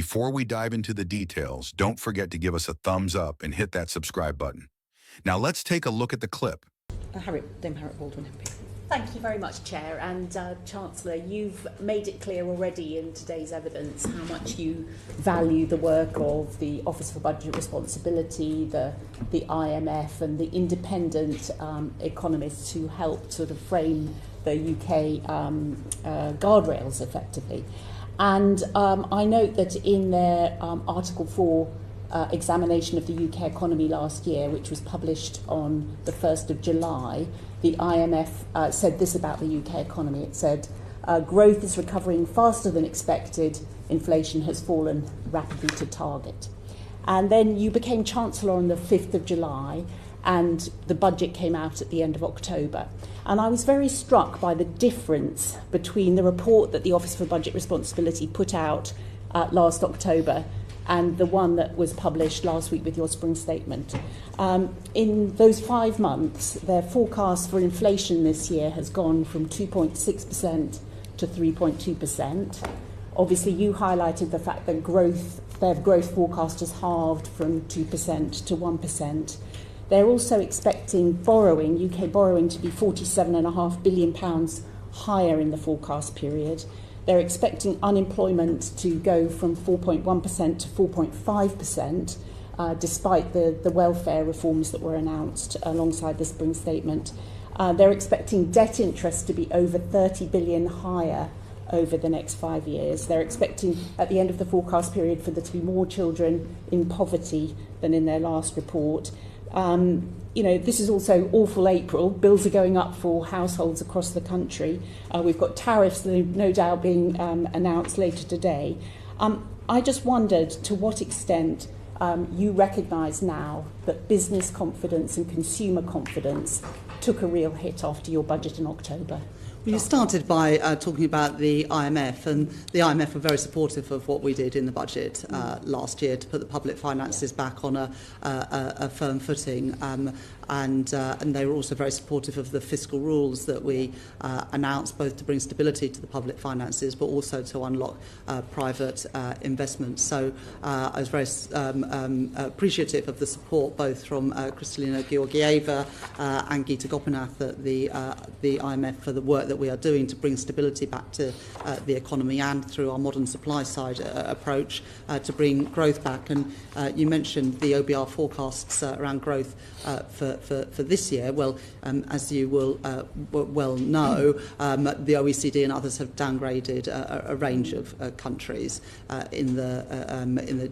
Before we dive into the details, don't forget to give us a thumbs up and hit that subscribe button. Now let's take a look at the clip. Dame Harriet Baldwin, MP. Thank you very much, Chair. And Chancellor, you've made it clear already in today's evidence how much you value the work of the Office for Budget Responsibility, the IMF and the independent economists who helped sort of frame the UK guardrails effectively. And I note that in their Article 4 examination of the UK economy last year, which was published on the 1st of July, the IMF said this about the UK economy. It said, growth is recovering faster than expected. Inflation has fallen rapidly to target. And then you became Chancellor on the 5th of July, and the budget came out at the end of October. And I was very struck by the difference between the report that the Office for Budget Responsibility put out last October and the one that was published last week with your spring statement. In those 5 months, their forecast for inflation this year has gone from 2.6% to 3.2%. Obviously, you highlighted the fact that their growth forecast has halved from 2% to 1%. They're also expecting UK borrowing, to be £47.5 billion higher in the forecast period. They're expecting unemployment to go from 4.1% to 4.5%, despite the welfare reforms that were announced alongside the spring statement. They're expecting debt interest to be over £30 billion higher over the next 5 years. They're expecting, at the end of the forecast period, for there to be more children in poverty than in their last report. This is also awful April. Bills are going up for households across the country. We've got tariffs no doubt being announced later today. I just wondered to what extent you recognise now that business confidence and consumer confidence took a real hit after your budget in October. Well, you started by talking about the IMF, and the IMF were very supportive of what we did in the budget last year to put the public finances back on a firm footing. And they were also very supportive of the fiscal rules that we announced, both to bring stability to the public finances, but also to unlock private investment. So I was very appreciative of the support both from Kristalina Georgieva and Gita Gopinath at the IMF for the work that we are doing to bring stability back to the economy, and through our modern supply side approach to bring growth back. And you mentioned the OBR forecasts around growth for this year. Well, as you will well know, the OECD and others have downgraded a range of countries in the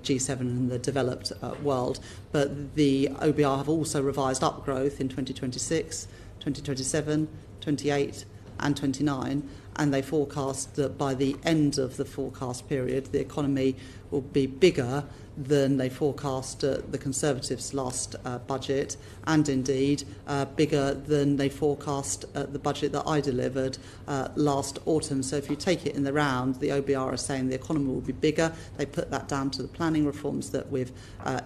G7 and the developed world. But the OBR have also revised up growth in 2026, 2027, 28 and 29, and they forecast that by the end of the forecast period, the economy will be bigger than they forecast the Conservatives' last budget, and indeed bigger than they forecast the budget that I delivered last autumn. So if you take it in the round, the OBR are saying the economy will be bigger. They put that down to the planning reforms that we've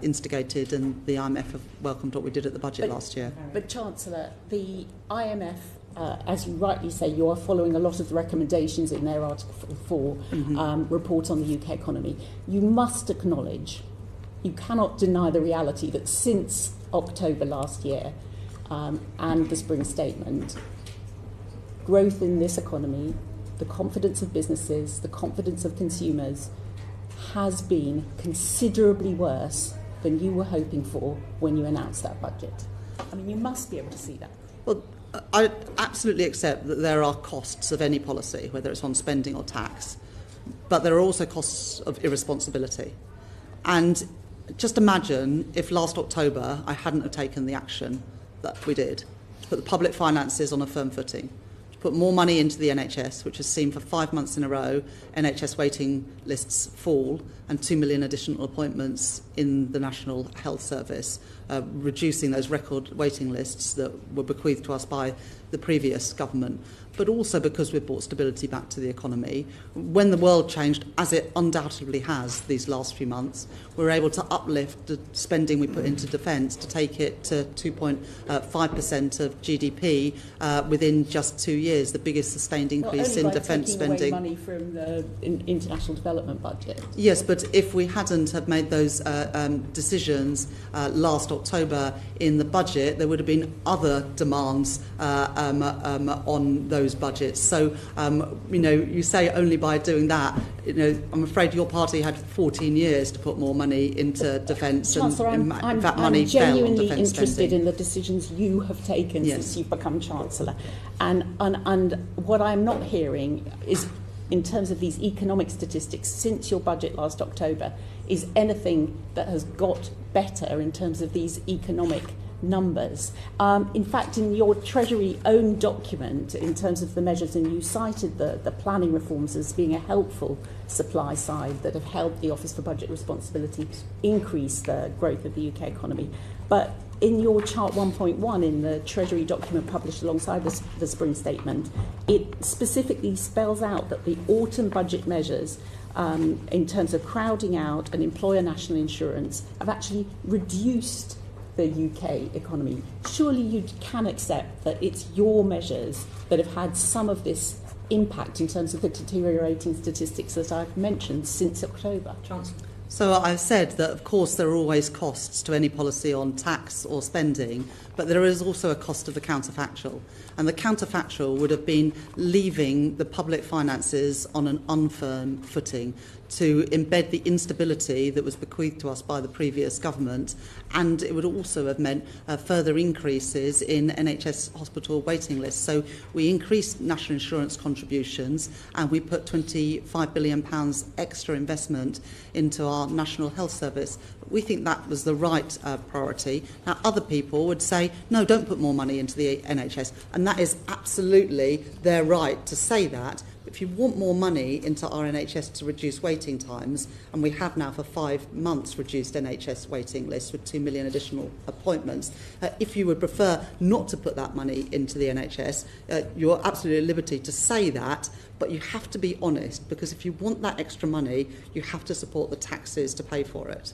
instigated, and the IMF have welcomed what we did at the budget last year. But Chancellor, the IMF, as you rightly say, you are following a lot of the recommendations in their Article 4 report on the UK economy. You must acknowledge, you cannot deny the reality that since October last year and the spring statement, growth in this economy, the confidence of businesses, the confidence of consumers has been considerably worse than you were hoping for when you announced that budget. I mean, you must be able to see that. Well, I absolutely accept that there are costs of any policy, whether it's on spending or tax, but there are also costs of irresponsibility. And just imagine if last October I hadn't have taken the action that we did, to put the public finances on a firm footing, to put more money into the NHS, which has seen for 5 months in a row NHS waiting lists fall, and 2 million additional appointments in the National Health Service, reducing those record waiting lists that were bequeathed to us by the previous government. but also because we've brought stability back to the economy. When the world changed, as it undoubtedly has these last few months, we were able to uplift the spending we put into defence to take it to 2.5% of GDP within just 2 years, the biggest sustained increase in defence spending. Away money from the international development budget. Yes, but if we hadn't have made those decisions last October in the budget, there would have been other demands on those budgets. So, you say only by doing that, I'm afraid your party had 14 years to put more money into defence, Chancellor, and I'm that money fell on genuinely defence interested spending. in the decisions you have taken Yes. since you've become Chancellor. And what I'm not hearing is, in terms of these economic statistics since your budget last October, is anything that has got better in terms of these economic numbers. In fact, in your Treasury own document, in terms of the measures, and you cited the planning reforms as being a helpful supply side that have helped the Office for Budget Responsibility increase the growth of the UK economy. But in your chart 1.1 in the Treasury document published alongside the spring statement, it specifically spells out that the autumn budget measures in terms of crowding out and employer national insurance have actually reduced the UK economy. Surely you can accept that it's your measures that have had some of this impact in terms of the deteriorating statistics that I've mentioned since October. Chancellor. So I've said that, of course, there are always costs to any policy on tax or spending, but there is also a cost of the counterfactual. And the counterfactual would have been leaving the public finances on an unfirm footing to embed the instability that was bequeathed to us by the previous government, and it would also have meant further increases in NHS hospital waiting lists. So we increased national insurance contributions and we put £25 billion extra investment into our National Health Service. We think that was the right priority. Now, other people would say, no, don't put more money into the NHS, and that is absolutely their right to say that. If you want more money into our NHS to reduce waiting times, and we have now for 5 months reduced NHS waiting lists with 2 million additional appointments, if you would prefer not to put that money into the NHS, you're absolutely at liberty to say that, but you have to be honest, because if you want that extra money, you have to support the taxes to pay for it.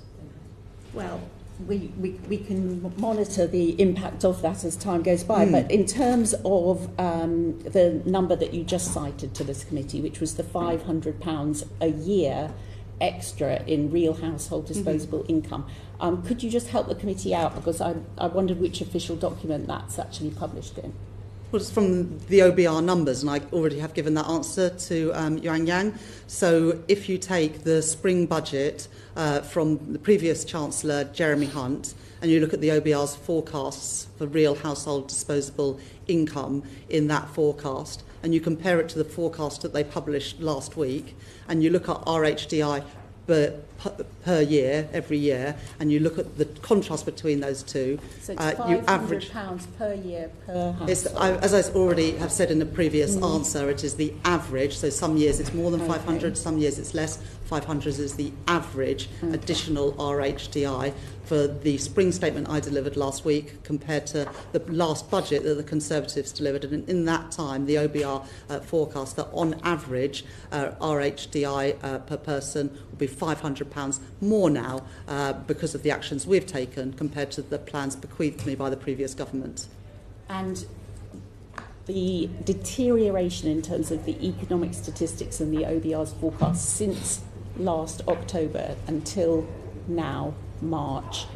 Well, we can monitor the impact of that as time goes by, but in terms of the number that you just cited to this committee, which was the £500 a year extra in real household disposable income, could you just help the committee out, because I wondered which official document that's actually published in? Well, it's from the OBR numbers, and I already have given that answer to Yuan Yang. So if you take the spring budget from the previous Chancellor, Jeremy Hunt, and you look at the OBR's forecasts for real household disposable income in that forecast, and you compare it to the forecast that they published last week, and you look at RHDI per year, every year, and you look at the contrast between those two, So it's you average £500 per year per household. as I already have said in the previous answer, it is the average. So some years it's more than 500, some years it's less. 500 is the average additional RHDI for the spring statement I delivered last week compared to the last budget that the Conservatives delivered. And in that time, the OBR forecast that on average RHDI per person will be £500 more now because of the actions we've taken compared to the plans bequeathed to me by the previous government. And the deterioration in terms of the economic statistics and the OBR's forecast since last October until now, March,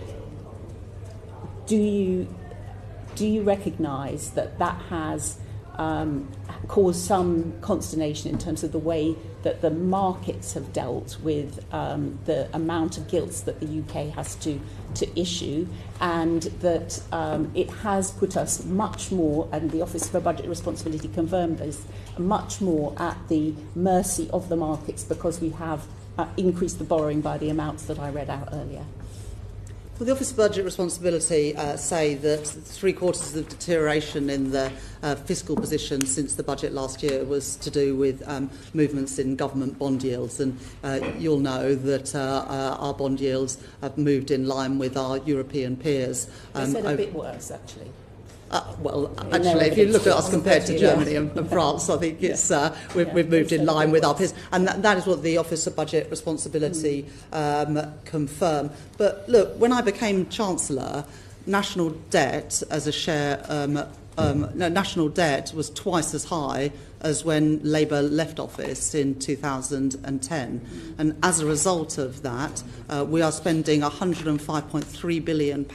do you recognise that that has caused some consternation in terms of the way that the markets have dealt with the amount of gilts that the UK has to issue, and that it has put us much more, and the Office for Budget Responsibility confirmed this, much more at the mercy of the markets because we have increased the borrowing by the amounts that I read out earlier? Well, the Office of Budget Responsibility say that 3/4 of the deterioration in the fiscal position since the budget last year was to do with movements in government bond yields. And you'll know that our bond yields have moved in line with our European peers. I said a bit worse, actually. Well, In their actually, if you evidence look at us piece. compared to Yeah. Germany and France, I think it's we've moved in line with our peers, and that is what the Office of Budget Responsibility confirm. But look, when I became Chancellor, national debt as a share, national debt was twice as high as when Labour left office in 2010. And as a result of that, we are spending £105.3 billion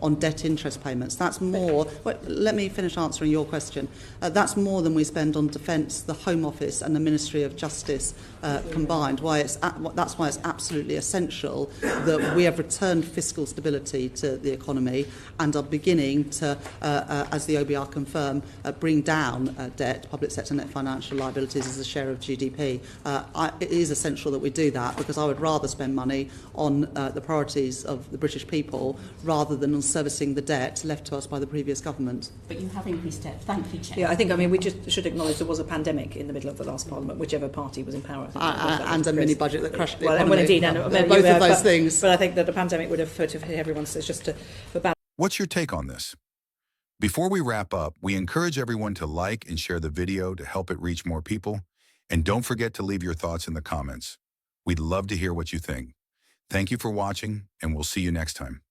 on debt interest payments. That's more, let me finish answering your question. That's more than we spend on defence, the Home Office and the Ministry of Justice combined. That's why it's absolutely essential that we have returned fiscal stability to the economy and are beginning to, as the OBR confirm, bring down debt, public sector net financial liabilities as a share of GDP. It is essential that we do that, because I would rather spend money on the priorities of the British people rather than on servicing the debt left to us by the previous government. But you have increased debt. Thank you, Chair. Yeah, I think, we just should acknowledge there was a pandemic in the middle of the last Parliament, whichever party was in power. And a mini budget that crushed the economy. Well, indeed, and both of those things. But I think that the pandemic would have hurt everyone, so it's just for balance. What's your take on this? Before we wrap up, we encourage everyone to like and share the video to help it reach more people. And don't forget to leave your thoughts in the comments. We'd love to hear what you think. Thank you for watching, and we'll see you next time.